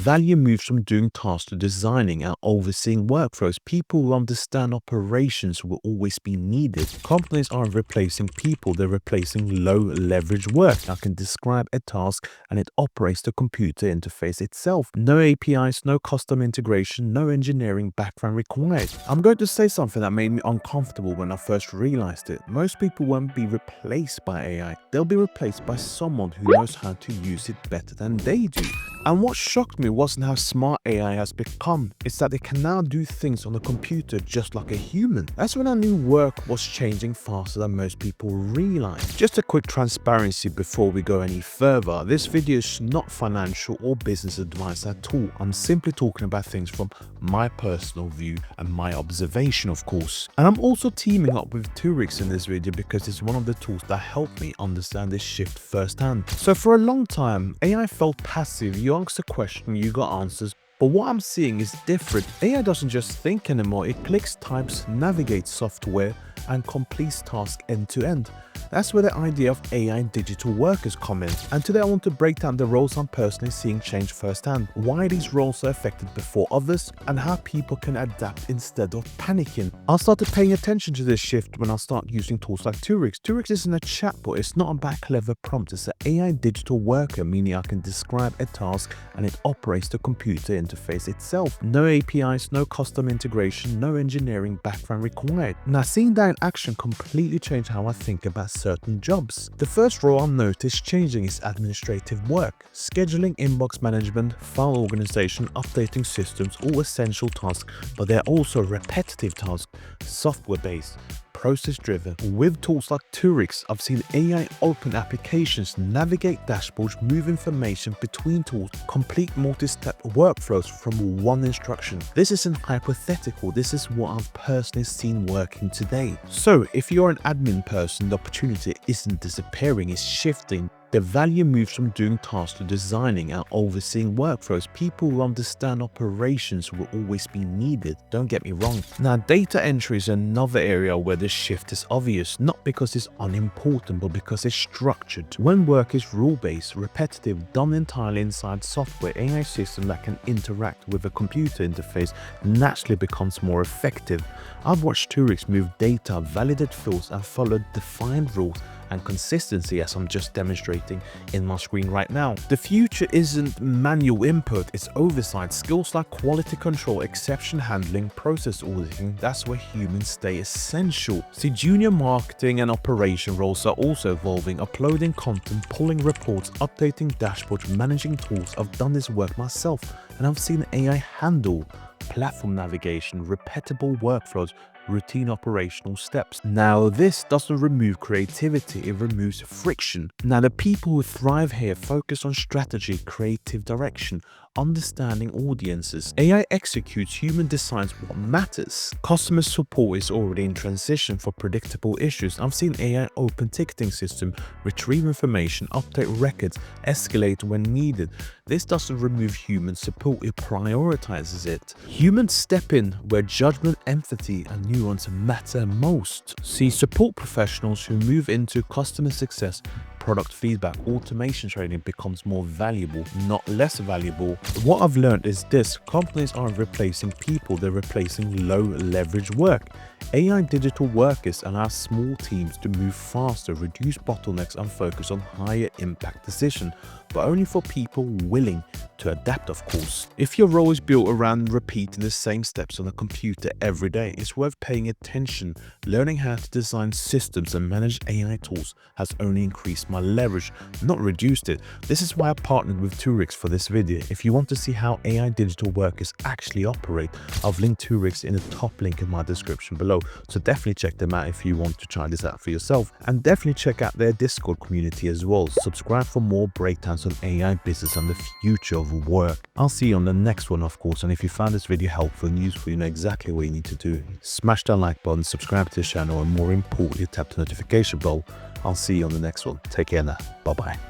Value moves from doing tasks to designing and overseeing workflows. People who understand operations will always be needed. Companies aren't replacing people, they're replacing low-leverage work. I can describe a task and it operates the computer interface itself. No APIs, no custom integration, no engineering background required. I'm going to say something that made me uncomfortable when I first realized it. Most people won't be replaced by AI. They'll be replaced by someone who knows how to use it better than they do. And what shocked me wasn't how smart AI has become. It's that it can now do things on a computer just like a human. That's when I knew work was changing faster than most people realize. Just a quick transparency before we go any further. This video is not financial or business advice at all. I'm simply talking about things from my personal view and my observation, of course. And I'm also teaming up with Turix in this video because it's one of the tools that helped me understand this shift firsthand. So for a long time, AI felt passive. You asked a question, you got answers. But what I'm seeing is different. AI doesn't just think anymore. It clicks, types, navigates software, and completes tasks end to end. That's where the idea of AI digital workers come in. And today I want to break down the roles I'm personally seeing change firsthand, why these roles are affected before others, and how people can adapt instead of panicking. I started paying attention to this shift when I started using tools like Turix. Turix isn't a chatbot, it's not about clever prompts, it's an AI digital worker, meaning I can describe a task and it operates the computer interface itself. No APIs, no custom integration, no engineering background required. Now seeing that in action completely changed how I think about certain jobs. The first role I've noticed changing is administrative work. Scheduling, inbox management, file organization, updating systems, all essential tasks, but they're also repetitive tasks, software-based, process-driven. With tools like Turix, I've seen AI open applications, navigate dashboards, move information between tools, complete multi-step workflows from one instruction. This isn't hypothetical, this is what I've personally seen working today. So if you're an admin person, the opportunity isn't disappearing, it's shifting. The value moves from doing tasks to designing and overseeing workflows. People who understand operations will always be needed, don't get me wrong. Now, data entry is another area where this shift is obvious, not because it's unimportant, but because it's structured. When work is rule-based, repetitive, done entirely inside software, AI system that can interact with a computer interface naturally becomes more effective. I've watched Turix move data, validate fields, and follow defined rules and consistency as I'm just demonstrating in my screen right now. The future isn't manual input, it's oversight. Skills like quality control, exception handling, process auditing, that's where humans stay essential. See, junior marketing and operation roles are also evolving, uploading content, pulling reports, updating dashboards, managing tools. I've done this work myself and I've seen AI handle platform navigation, repeatable workflows, routine operational steps. Now, this doesn't remove creativity, it removes friction. Now, the people who thrive here focus on strategy, creative direction, understanding audiences. AI executes, human decides what matters. Customer support is already in transition for predictable issues. I've seen AI open ticketing system, retrieve information, update records, escalate when needed. This doesn't remove human support, it prioritizes it. Humans step in where judgment, empathy, and nuance matter most. See, support professionals who move into customer success, product feedback, automation training becomes more valuable, not less valuable. What I've learned is this: companies aren't replacing people, they're replacing low leverage work. AI digital workers allow small teams to move faster, reduce bottlenecks, and focus on higher impact decisions, but only for people willing to adapt, of course. If your role is built around repeating the same steps on a computer every day, it's worth paying attention. Learning how to design systems and manage AI tools has only increased my leverage, not reduced it. This is why I partnered with Turix for this video. If you want to see how AI digital workers actually operate, I've linked Turix in the top link in my description below. So definitely check them out if you want to try this out for yourself, and definitely check out their Discord community as well. Subscribe for more breakdowns on AI business and the future of work. I'll see you on the next one, of course, and if you found this video helpful and useful, you know exactly what you need to do. Smash that like button, subscribe to the channel, and more importantly, tap the notification bell. I'll see you on the next one. Take care now. Bye bye.